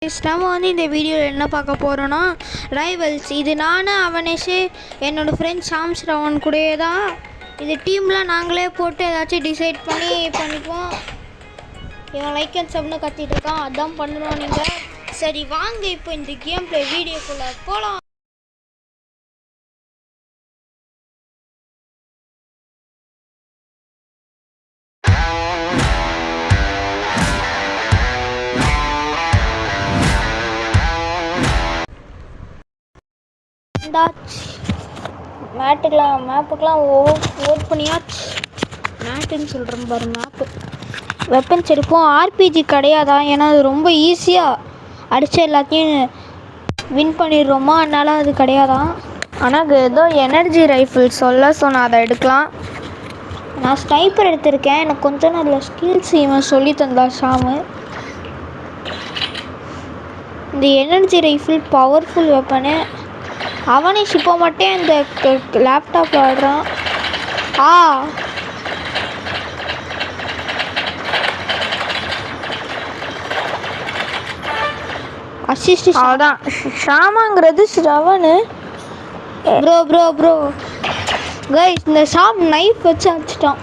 நம்ம வந்து இந்த வீடியோவில் என்ன பார்க்க போகிறோன்னா ரைவல்ஸ். இது நான் அவனேஷ் என்னோடய ஃப்ரெண்ட் ஷாம் ஸ்ரவன் கூடயே தான். இது டீம்லாம் நாங்களே போட்டு ஏதாச்சும் டிசைட் பண்ணிக்குவோம். இவன் லைக் அண்ட் சப்னு கத்திட்டு இருக்கான், அதான் பண்ணுறோம் நீங்கள். சரி வாங்க இப்போ இந்த கேம் பிளே வீடியோக்குள்ளே போகலாம். மேப்புக்கெலாம் ஓட் பண்ணியாச்சு. மேட்டுன்னு சொல்கிறேன் பாரு, மேப்பு. வெப்பன்ஸ் எடுப்போம். ஆர்பிஜி கிடையாதா? ஏன்னா அது ரொம்ப ஈஸியாக அடித்த எல்லாத்தையும் வின் பண்ணிடுறோமா, அதனால் அது கிடையாதான். ஆனால் ஏதோ எனர்ஜி ரைஃபிள் ஸோ நான் அதை எடுக்கலாம். நான் ஸ்னைப்பர் எடுத்திருக்கேன். எனக்கு கொஞ்சம் நல்ல ஸ்கில்ஸ் இவன் சொல்லி தந்தா ஷாமு. இந்த எனர்ஜி ரைஃபிள் பவர்ஃபுல் வெப்பனு. அவனே இப்போ மட்டும் இந்த லேப்டாப்பில் ஆடுறான். அசிஸ்ட் அதான் ஷாமாங்கிறது ஸ்ரவனு. ப்ரோ கைஸ், இந்த ஷாம் நைஃப் வச்சு அடிச்சிட்டான்.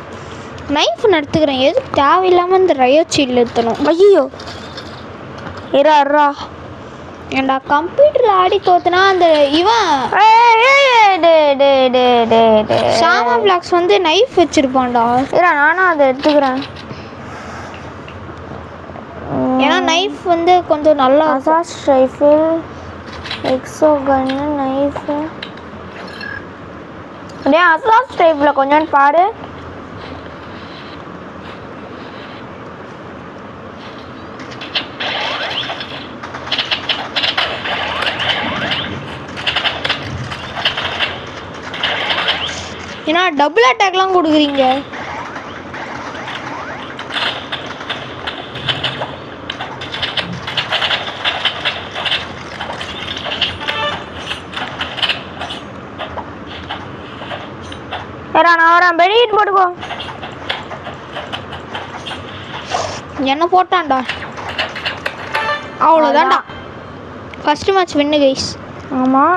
நைஃப் நடத்துக்கிறேன், எதுக்கு தேவையில்லாமல் இந்த ரயோச்சியில் எடுத்தணும். ஐயோ இரா ஏண்டா கம்ப்யூட்டரில் ஆடி தோத்துனா அந்த இவன் ஷாமா பிளாக்ஸ் வந்து நைஃப் வச்சுருப்பான்டா. இரா நானும் அதை எடுத்துக்கிறேன். ஏன்னா நைஃப் வந்து கொஞ்சம் நல்லா. அசாஸ் ரைஃபிள், எக்ஸோ கன்னு, நைஃபு. அப்படியே அசாஸ் ரைஃபிளில் கொஞ்சம் பாரு. ஏன்னா டபுள் அட்டாக்லாம் கொடுக்குறீங்க. நான் வரேன், பெடிட் போட்டுக்கோ. என்ன போட்டான்டா, அவ்வளோதான்டா. ஃபஸ்ட்டு மேட்ச் வின்னு கைஸ். ஆமாம்,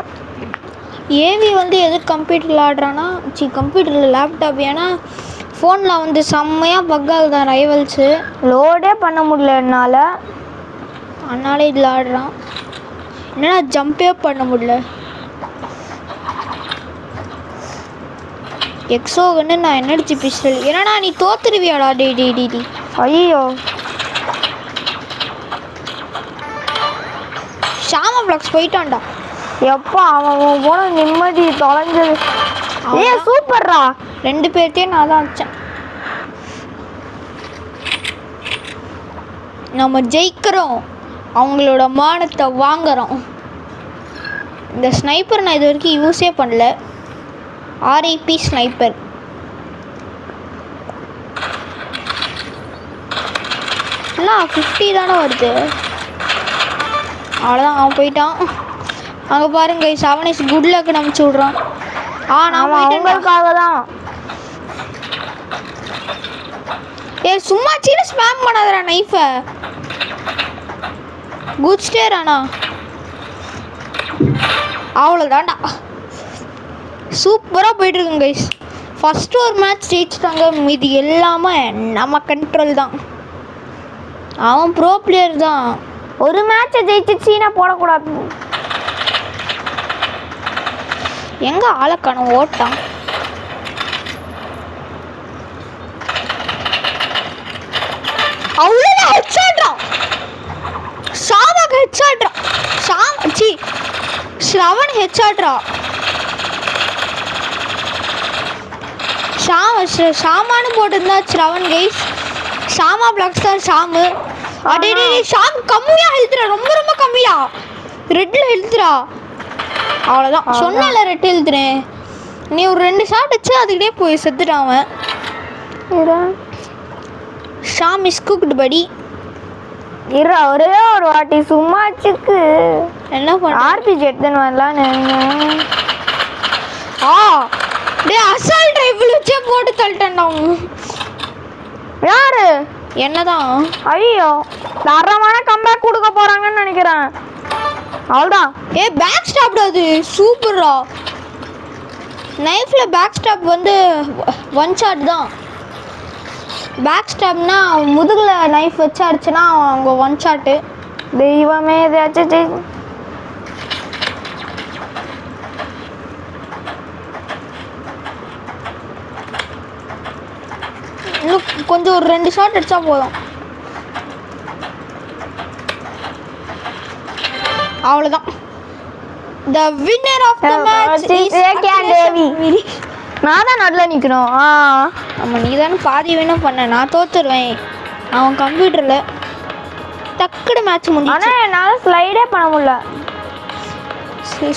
ஏவி வந்து எதுக்கு கம்ப்யூட்டரில் ஆடுறான்னா, கம்ப்யூட்டரில் லேப்டாப். ஏன்னா ஃபோனில் வந்து செம்மையாக பக்கால் தான் ரைவல்ஸு. லோடே பண்ண முடியல என்னால், அதனால இதில் ஆடுறான். என்னன்னா ஜம்பே பண்ண முடியல. எக்ஸோகன்னு நான் எனர்ஜி பிஸ்டல். ஏன்னா நீ தோத்துருவியாடா? டி ஐயோ, ஷாமா பிளாக்ஸ் போயிட்டான்டா. எப்பா அவன் போன நிம்மதி தொலைஞ்சது. சூப்பர்ரா, ரெண்டு பேர்த்தையும் நான் தான் அடித்தேன். நம்ம ஜெயிக்கிறோம், அவங்களோட மானத்தை வாங்குறோம். இந்த ஸ்னைப்பர் நான் இது வரைக்கும் யூஸே பண்ணல. RIP sniper. இல்லை 50 தானே வருது. அவ்வளோதான், அவன் போயிட்டான். அங்கே பாருங்க அவனேஷ் குட் லக் நம்பிச்சு விட்றான். நான் அவங்களுக்காக தான். சும்மா சின்ன ஸ்பேம் பண்ணாதடா நைஃபை. குட் ஸ்டேரானா, அவ்வளோதான்டா. சூப்பராக போயிட்டுருக்குங்க கைஸ். ஃபஸ்ட்டு ஒரு மேட்ச் ஜெயிச்சிட்டாங்க, மீதி எல்லாமே நம்ம கண்ட்ரோல் தான். அவன் ப்ரோ பிளேயர் தான். ஒரு மேட்சை ஜெயிச்சு சீனா போடக்கூடாது. எங்க ஆளக்கான ஓட்டான். அவ்வளோதான், ஹெட்ஷாட்றான். ஷாமாக்கு ஹெட்ஷாட்றான். ஸ்ரவன் ஹெட்ஷாட்றா. ஷாமானு போட்டிருந்தா ஸ்ரவன் கைஸ். ஷாமா பிளாக்ஸ் தான் ஷாமு. அடே ஷாம் கம்மியாக ஹெல்த்துறா, ரொம்ப கம்மியா ரெட்டில் ஹெல்த்துறா. அவ்வளோதான், சொன்னால ரெட்டு எழுத்துறேன். நீ ஒரு 2 ஷாட் வச்சு அதுக்கிட்டே போய் செத்துட்டான் அவன். ஷாம் இஸ் குக்டு படி. ஒரே ஒரு வாட்டி சும்மாச்சுக்கு என்ன பண்ண ஆர்பிஜி எடுத்துன்னு வரலான்னு. அசால்ட் ரைஃபிள் வச்சே போட்டு தள்ளிட்டேன்டா. யாரு? என்னதான்? ஐயோ தரமான கம்பேக் கொடுக்க போறாங்கன்னு நினைக்கிறேன். அவ்வளோதான். பேக் ஸ்டாப் அது சூப்பரா. நைஃப்ல பேக் ஸ்டாப் வந்து ஒன் ஷாட் தான். பேக் ஸ்டாப்னா முதுகுல நைஃப் வச்சு அடிச்சுன்னா அவங்க ஒன் ஷாட்டு. தெய்வமே ஏதாச்சும் இன்னும் கொஞ்சம் ஒரு 2 ஷாட் அடிச்சா போதும். அவ்வளோதான். The winner of the match is தேவி. நான் தான் நடுல நிக்கணும். ஆமாம், நீ தானே பாதி வேணும் பண்ண. நான் தோத்துருவேன். அவன் கம்ப்யூட்டரில் டக்குனு மேட்ச் முடிஞ்சு. ஆனால் என்னால் ஸ்லைடே பண்ண முடியல.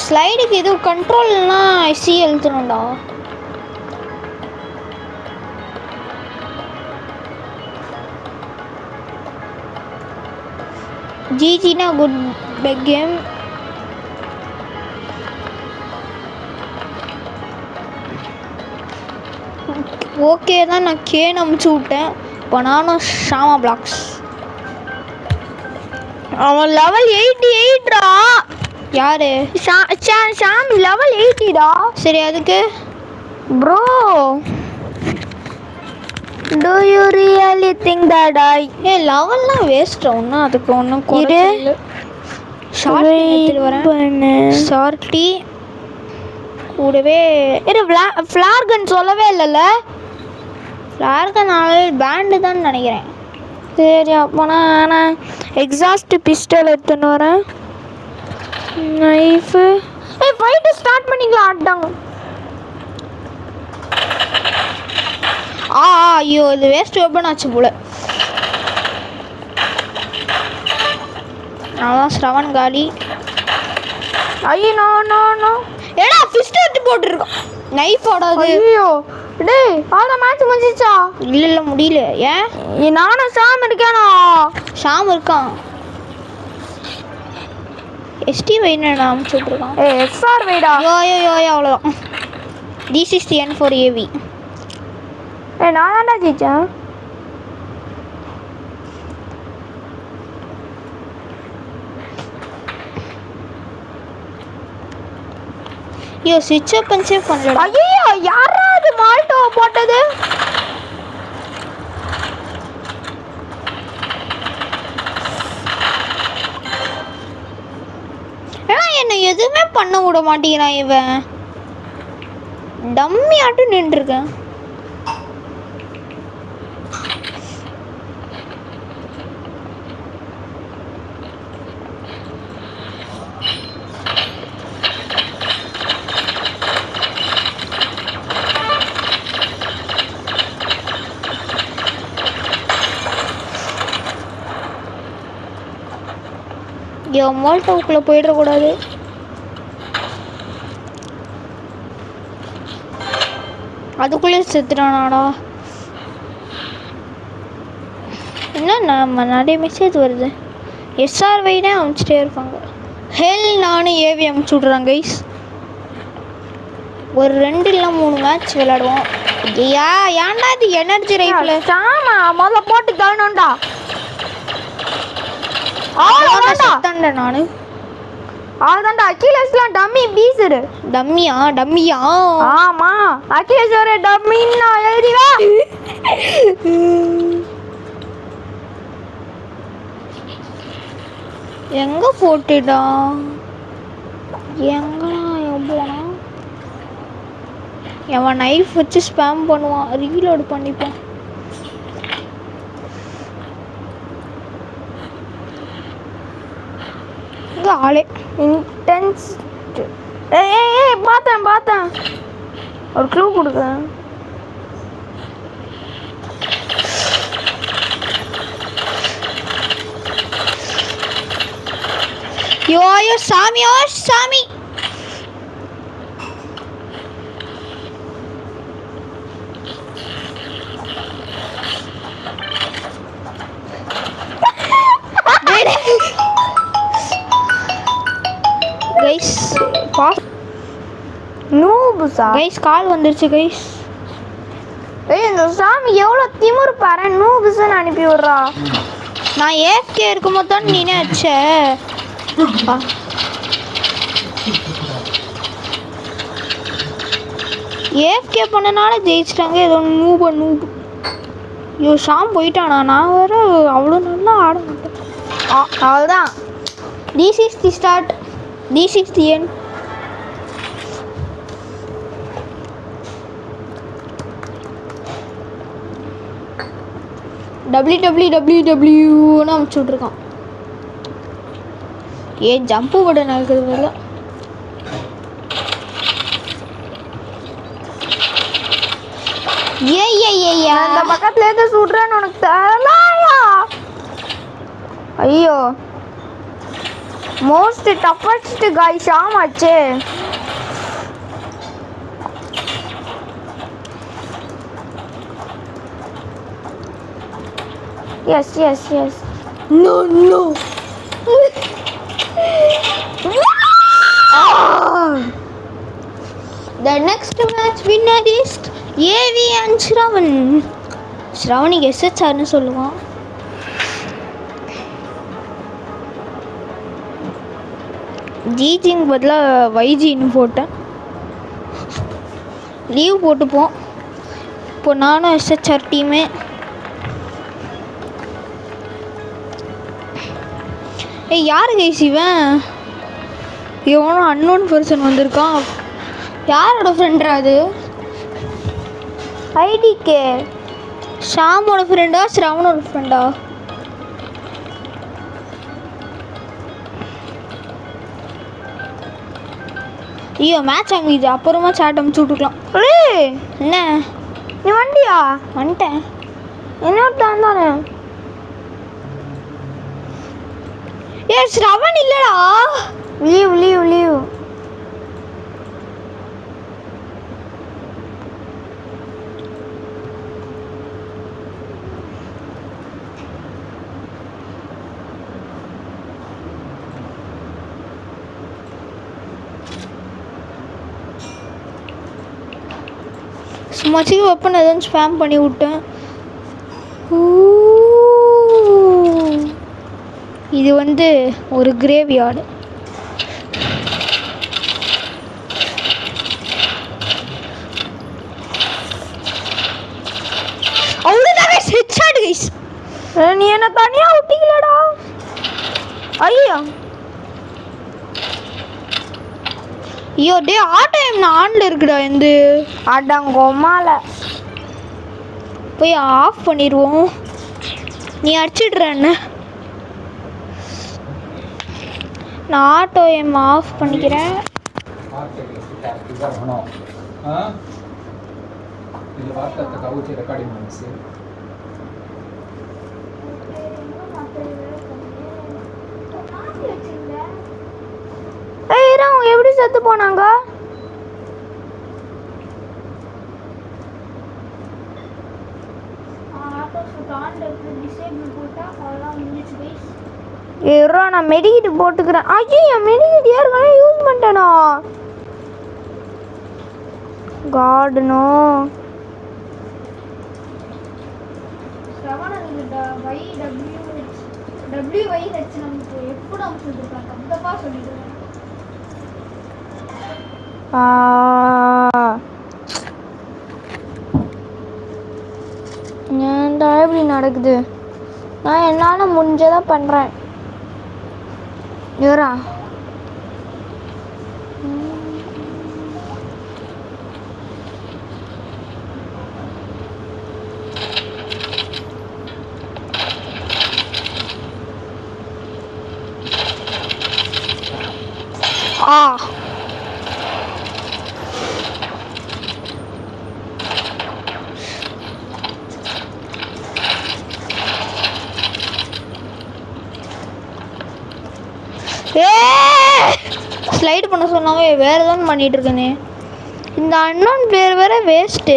ஸ்லைடுக்கு எதுவும் கண்ட்ரோல்னா சி எழுத்துணும்டா. ஜிஜினா குட் கேம். ஓகே தான், நான் கேன் அமுச்சு விட்டேன். இப்போ நானும் ஷாமா பிளாக்ஸ். அவன் லெவல் 88டா. யாரு? ஷாமி லெவல் 80டா. சரி, அதுக்கு bro do you really think that லெவல்லாம் வேஸ்ட். ஒன்றும் அதுக்கு ஒன்றும் ஷார்ட்டி கூடவே ஃப்ளார்கன் சொல்லவே இல்லைல்ல. ஃப்ளார்கனால் பேண்டு தான் நினைக்கிறேன். சரி, அப்போனா நான் எக்ஸாஸ்ட் பிஸ்டல் எடுத்துன்னு வரேன். நைஃபு ஃபைட்டு ஸ்டார்ட் பண்ணிக்கலாம். ஆட்டாங்க. ஐயோ, இது வேஸ்ட் வெப்பன் ஆச்சு போல. அதான் ஸ்ரவன் காலி. ஐயோ நோ நோ நோ. ஏடா ஃபிஸ்ட் எடுத்து போட்டுருக்கோம். நைஃப் ஓடாது. ஐயோ டேய், அவ்வளோ மேட்ச் முடிஞ்சிச்சா? இல்லை முடியல. ஏன்? நானும் ஷாம் இருக்கேனா? ஷாம் இருக்கான். எஸ்டி வைனா அமுச்சு விட்ருக்கான். எஸ்ஆர் வைடா. யோ அவ்வளோதான். This is N4AV. நான் தான்டா ஜெயிச்சேன். ஸ்விட்ச் ஓப்பன் சேவ் பண்ணல. ஐயோ, யாரா அது மால்டோ போட்டது? என்ன எதுவுமே பண்ண விட மாட்டேங்கிறான் இவன். டம்மி ஆட்டும் நின்றுருக்கேன். மால்டோவுக்குள்ளே போயிடக்கூடாது. அதுக்குள்ளே செத்துட்டானாடா. என்ன நம்ம நிறைய மெசேஜ் வருது. எஸ்ஆர்வைனே அமுச்சிட்டே இருப்பாங்க. ஹெல் நானும் ஏவி அமுச்சு விட்றாங்க கைஸ். ஒரு 2 இல்லை 3 மேட்ச் விளையாடுவோம். ஏன்டா இது எனர்ஜி ரைஃபில் சாமா முதல்ல போட்டு தரணும்டா. அவ்வளோதான்டா. நானு அவ்வளோதான்டா. அகிலேஷ்லாம் டம்மி பீஸரு. டம்மியா? ஆமா, அகிலேஷ் ஒரு டம்மின்னா எழுதிவா. எங்க போட்டுடா? எங்கடா போனா? அவன் நைஃப் வச்சு ஸ்பேம் பண்ணுவான். ரீலோட் பண்ணிப்பான். ஆளே இன்டென்ஸ். ஏய் பார்த்தேன். ஒரு க்ளூ கொடுக்க. யோ சாமி. கைஸ் நூபுசா கைஸ் கால் வந்துருச்சு கைஸ். இந்த சாமி எவ்வளோ திமிரு பாரு. நூபுசன்னு அனுப்பி விட்றா. நான் ஏஎஃப்கே இருக்கும்போது தான் நீனே அடிச்ச. ஏஎஃப்கே பண்ணனால ஜெயிச்சிட்டாங்க. ஏதோ நூபு. ஐயோ ஷாம் போயிட்டானா? நான் வேற அவ்வளோ நல்லா ஆட மாட்டேன். அவ்வளோதான். This is the start, this is the end. www அமுச்சு விட்ருக்கான். ஏன் ஜம்பு பட்டன் நடக்குது? ஏய்யா அந்த பக்கத்துல இருந்து சுடுறேன்னு உனக்கு தெரியலையா? ஐயோ மோஸ்ட் டஃபஸ்ட் காய்ஸ் ஆமாச்சே. Yes no The next match winner is AV and Shravan. Shravaniக்கு SHRனு சொல்லுவான். ஜிஜிக்கு பதிலாக வைஜின்னு போட்டேன். லீவ் போட்டுப்போம். இப்போ நானும் SHR டீமே. ஏய் யார் கைஸ் இவன்? இவனும் அன்னோன் பர்சன் வந்திருக்கான். யாரோட ஃப்ரெண்டா அது? ஐடிகே ஷாமோட ஃப்ரெண்டா ஸ்ரவனோட ஃப்ரெண்டா? ஐயோ மேட்ச் ஆகுது. அப்புறமா சாட் அமுச்சு விட்டுக்கலாம். என்ன நீ வண்டியா? வந்துட்டேன். என்னோட்டான் தானே. ஏ ஸ்ரவன் இல்லடா. லீவ் சும்மாச்சு வெப்பன் எதுவும் ஸ்பேம் பண்ணி விட்டேன். இது வந்து ஒரு கிரேவ்யார்டு. அவ்வளோதாங்க ஹெட்ஷாட் கைஸ். நீ என்ன தனியா விட்டீங்களடா? ஐயோ ஐயோ டே ஆட்டோ என்ன ஆன்ல இருக்குடா. எந்த அடங்கோமால போய் ஆஃப் பண்ணிடுவோம். நீ அடிச்சிடுற என்ன? நான் ஆட்டோ எம் ஆஃப் பண்ணிக்கிறேன். அவங்க எப்படி செத்து போனாங்க? ஏறா நான் மெடிக்கிட்டு போட்டுக்கிறேன். ஐயோ மெடிக்கிட்டு ஏற்கனவே யூஸ் பண்ணிட்டேனா? கார்டனோ ஏன்டா இப்படி நடக்குது? நான் என்னால் முடிஞ்சதை பண்ணுறேன். ஏறா ஸ்லைடு பண்ண சொன்னாங்க. வேறு எதாவது பண்ணிகிட்டு இருக்கேனே. இந்த அன்னோன் பிளேயர் வேறு வேஸ்ட்டு.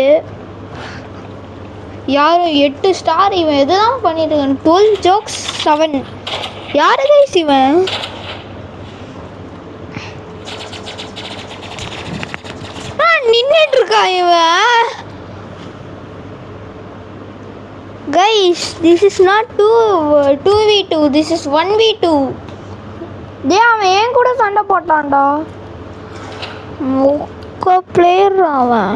யாரும் 8 ஸ்டார். இவன் எதுதான் பண்ணிட்டு இருக்கான்? 12 ஜோக்ஸ் 7. யாரு கைஸ் இவன்? நின்றுட்டு இருக்கா இவன். Guys This is not 2v2. This is 1v2. டேய் அவன் ஏன் கூட சண்டை போட்டான்டா. மொக்க பிளேயர் அவன்.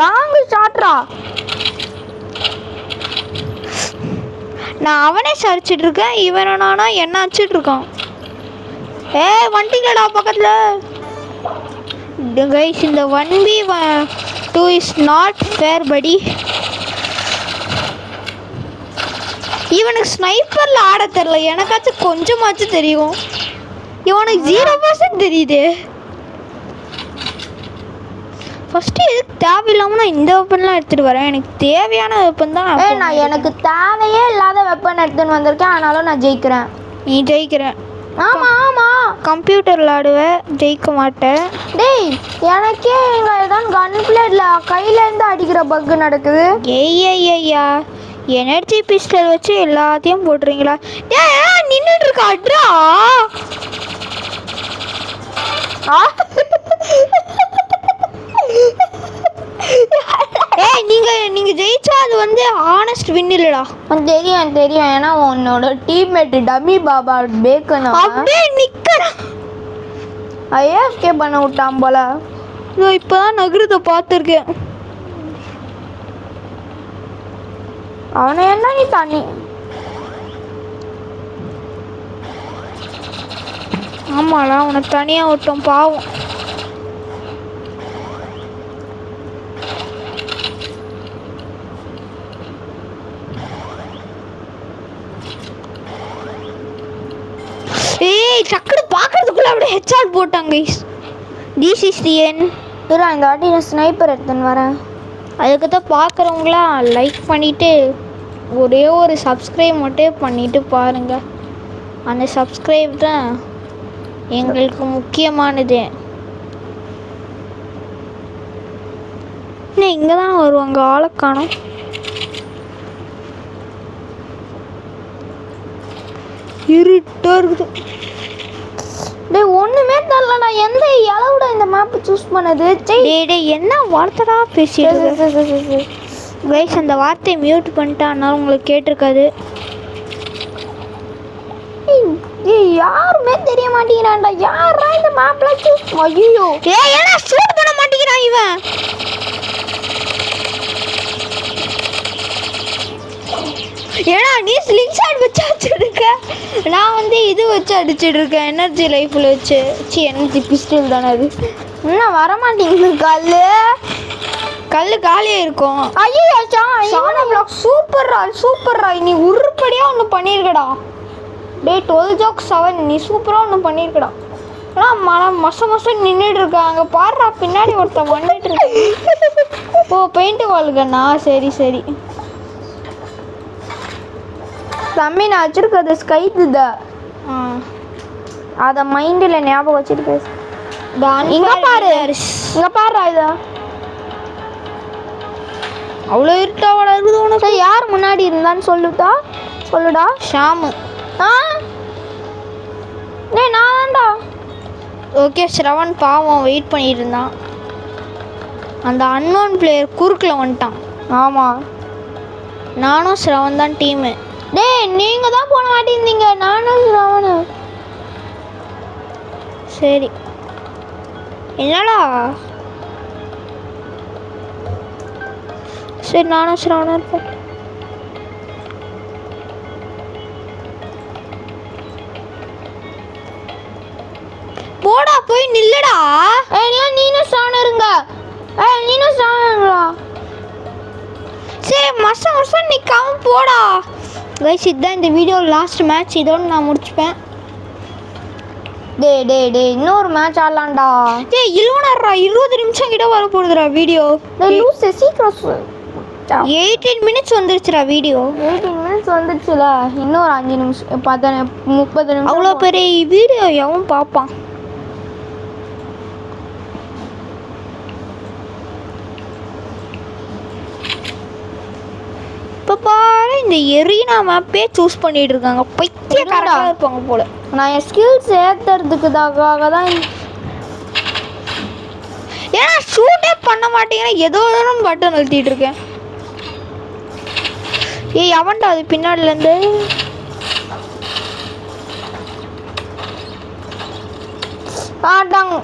லாங் ஷாட்ரா. நான் அவனே சரிச்சிட்டு இருக்கேன், இவன் நானா என்ன அடிச்சிட்டு இருக்கான். வண்டிங்களா பக்கத்துல. கைஸ் இந்த 1v2 இஸ் நாட் ஃபேர் படி. இவனுக்கு ஸ்னைப்பர்ல ஆட தெரியல, எனக்காச்சும் கொஞ்சமாச்சும் தெரியும். இவனுக்கு 0% தெரியுது. ஃபர்ஸ்ட் எதுக்கு தேவையில்லாமல் நான் இந்த வெப்பன்லாம் எடுத்துகிட்டு வரேன். எனக்கு தேவையான வெப்பன் தான். நான் எனக்கு தேவையே இல்லாத வெப்பன் எடுத்துன்னு வந்திருக்கேன், ஆனாலும் நான் ஜெயிக்கிறேன். நீ ஜெயிக்கிறேன். ஆமாம் ஆமாம். கம்ப்யூட்டர் விளாடுவேன், ஜெயிக்க மாட்டேன். டேய் எனக்கே இங்கே ஏதாவது கன் பிளேட்ல கையிலேருந்து அடிக்கிற பக்கு நடக்குது. ஐயா எனர்ஜி பிஸ்டல் வச்சு எல்லாத்தையும் போட்டுறீங்களா? நின்றுட்டு இருக்கா அட்ரா. நீங்க ஜெயிச்சா அது வந்து ஹானஸ்ட் வின் இல்லடா. தெரியும் தெரியும், ஏன்னா உன்னோட டீம்மேட் டம்மி பாபா பேக்கனா அப்படியே நிக்கடா. ஐஎஃப்கே பண்ண விட்டான் போல. இப்பதான் நகரத்தை பார்த்துருக்கேன். அவனை என்ன நீ தண்ணி. ஆமாடா அவனை தனியா விட்டோம் பாவம். டக்குனு பார்க்கறதுக்குள்ள அப்படியே ஹெட்ஷாட் போட்டாங்க. This is the end. இந்த வாட்டி நான் ஸ்னைப்பர் எடுத்துன்னு வரேன். அதுக்கு தான் பார்க்குறவங்களாம் லைக் பண்ணிவிட்டு ஒரே ஒரு சப்ஸ்கிரைப் மட்டும் பண்ணிவிட்டு பாருங்கள். அந்த சப்ஸ்கிரைப் தான் எங்களுக்கு முக்கியமானது. இன்னும் இங்கே தான் வருவாங்க, ஆளை காணோம். இருட்டா இருக்குது. டேய் ஒண்ணுமே தெரியலடா, எந்த அளவுட இந்த மேப் சூஸ் பண்ணது. டேய் என்ன வார்த்தைடா பேசிட்டு கைஸ், அந்த வார்த்தையை மியூட் பண்ணிட்டானாலும் உங்களுக்கு கேட்டிருக்காது. யாருமே தெரிய மாட்டேங்கிறான்டா. யாரா இந்த மேப்ல சூஸ்? ஐயோ ஏன்னா ஷூட் பண்ண மாட்டேங்கிறான் இவன். ஏன்னா நீ ஸ்லிங் ஷாட் வச்சு அடிச்சிருக்க, நான் வந்து இது வச்சு அடிச்சிட்டு இருக்கேன். எனர்ஜி லைஃப்ல வச்சு. எனர்ஜி பிஸ்டல் தானே அது. இன்னும் வரமாட்டேங்குது. கல்லு காலியாக இருக்கும். ஐயோ சானா பிளாக் சூப்பர்ரா. நீ உருப்படியா ஒன்று பண்ணியிருக்கடா. டே 12-7 நீ சூப்பராக ஒன்று பண்ணியிருக்கடா. ஆனால் மசம் நின்றுட்டு இருக்காங்க பாடுறா. பின்னாடி ஒருத்தன் பண்ணிட்டு இருக்க. ஓ பெயிண்ட் வாளுக்கண்ணா. சரி தம்பி நான் வச்சிருக்கிறது ஸ்கைது தான். அதை மைண்டில் ஞாபகம் வச்சுட்டு பேசு. இங்கே பாரு இதா அவ்வளோ இருட்டாவோட இருக்குது உனக்கு. யார் முன்னாடி இருந்தான்னு சொல்லுடா. ஷாமு. நான் தான்டா. ஓகே ஸ்ரவன் பாவம் வெயிட் பண்ணிட்டு இருந்தான். அந்த அன்னோன் பிளேயர் குறுக்கில் வந்துட்டான். ஆமாம் நானும் ஸ்ரவன் தான் டீமு. டேய் நீங்கள் தான் போன மாட்டேங்க. நானும் ஸ்ரவனு. சரி என்னடா. சரி நானும் ஸ்ரவனும் இருப்பேன். போடா போய் நில்லுடா. நீனும் ஸ்ரவன் இருங்க. சரி மசம் நிற்காம போடா. கைஸ் இதுதான் இந்த வீடியோ லாஸ்ட் மேட்ச். இதோட நான் முடிச்சுப்பேன். டே இன்னொரு மேட்ச் ஆடலாம்டா. டேய் இல்லோனறா 20 நிமிஷம் கிட்ட வர போகுதுடா வீடியோ. லூஸ் சீக்கிரம் 18 மினிட்ஸ் வந்துருச்சுடா வீடியோ. 18 மினிட்ஸ் வந்துருச்சுல. இன்னொரு 5 நிமிஷம் 30 நிமிஷம். அவ்வளோ பெரிய வீடியோ எவன் பார்ப்பான்? இப்போ பாரு இந்த எரீனா மேப்பே சூஸ் பண்ணிட்டு இருக்காங்க. பைத்தியக்காரங்களா இருப்பாங்க போல. நான் என் ஸ்கில்ஸ் ஏற்றுறதுக்காக தான். ஏன்னா ஷூட்டே பண்ண மாட்டேங்கன்னா ஏதோ பட்டன் அழுத்திட்டு இருக்கேன். ஏய் அவன்டா அது பின்னாடிலேருந்து. ஆட்டாங்க.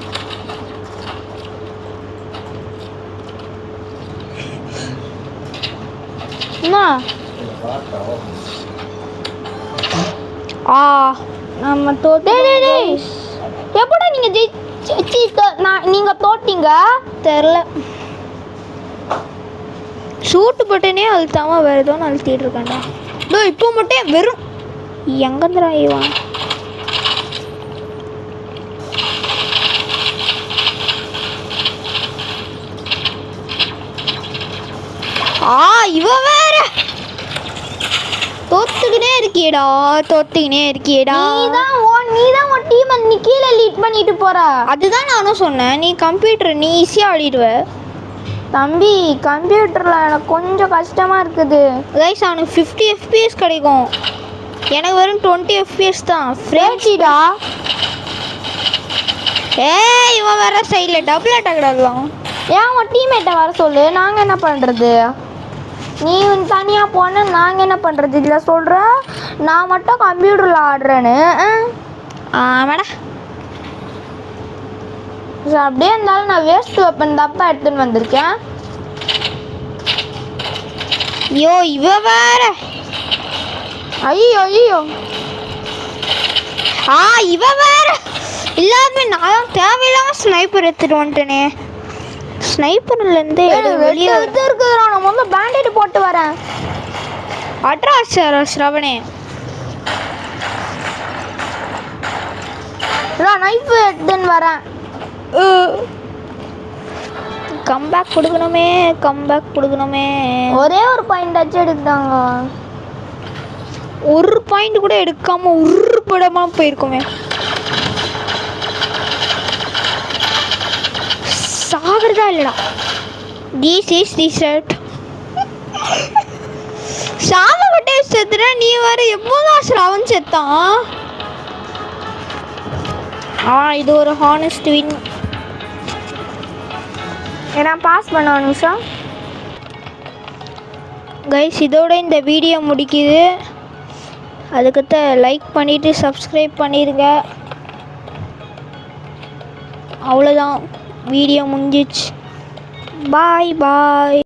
என்ன நம்ம தோட்டே எப்படா நீங்க தோட்டீங்க தெரில. ஷூட்டு பட்டனே அழுத்தாம வேற ஏதோ அழுத்திட்டு இருக்கேன்டா. இதோ இப்போ மட்டும் வெறும் எங்கந்திரா இவன். இவ வேற தோத்துக்கினே இருக்கியேடா. நீதான் உன் டீம் நீ கீழே லீட் பண்ணிட்டு போற. அதுதான் நானும் சொன்னேன். நீ கம்ப்யூட்டர் நீ ஈஸியா ஆடிடுவ. தம்பி கம்ப்யூட்டர்ல எனக்கு கொஞ்சம் கஷ்டமா இருக்குது. கைஸ் அவனுக்கு 50 FPS கிடைக்கும். எனக்கு வெறும் 20 FPS தான். ஃப்ரேட்டிடா. இவன் வேற சைடுல டபுள் அட்டாக் ஆடலாம். ஏன் உன் டீம்மேட்டை வர சொல்லு. நாங்க என்ன பண்றது? நீ தனியாக போன நாங்கள் என்ன பண்ணுறது? இதில் சொல்கிற நான் மட்டும் கம்ப்யூட்டரில் ஆடுறேன்னு. ஆமாடா. அப்படியே இருந்தாலும் நான் வேஸ்ட் வெப்பன் தப்பா எடுத்துன்னு வந்திருக்கேன். ஐயோ இவ வேற. ஐயோ இவ வேற. எல்லாருமே நான் தேவையில்லாம ஸ்னைப்பர் எடுத்துட்டு வந்துட்டேனே. ஸ்னைப்பர்லேருந்து வெளியே இருக்குதுடா. நான் வந்து பேண்டேட் போட்டு வரேன். அட்ரா ஸ்ரவணே. நைஃப் எடுத்துன்னு வரேன். கம்பேக் கொடுக்கணுமே. ஒரே ஒரு பாயிண்ட் ஆச்சு எடுத்தாங்க. ஒரு பாயிண்ட் கூட எடுக்காம உருப்படமா போயிருக்குமே. சாகிறதா இல்லடா. This is the shirt. சாம வட்டே செத்துற. நீ வேற எப்போதான் ஸ்ரவன் செத்தான். இது ஒரு ஹானஸ்ட் வின். ஏன்னா பாஸ் பண்ண ஒரு நிமிஷம். கைஸ் இதோட இந்த வீடியோ முடிக்குது. அதுக்கத்த லைக் பண்ணிவிட்டு சப்ஸ்கிரைப் பண்ணிடுங்க. அவ்வளோதான், வீடியோ முடிஞ்சிச்சு. பாய்.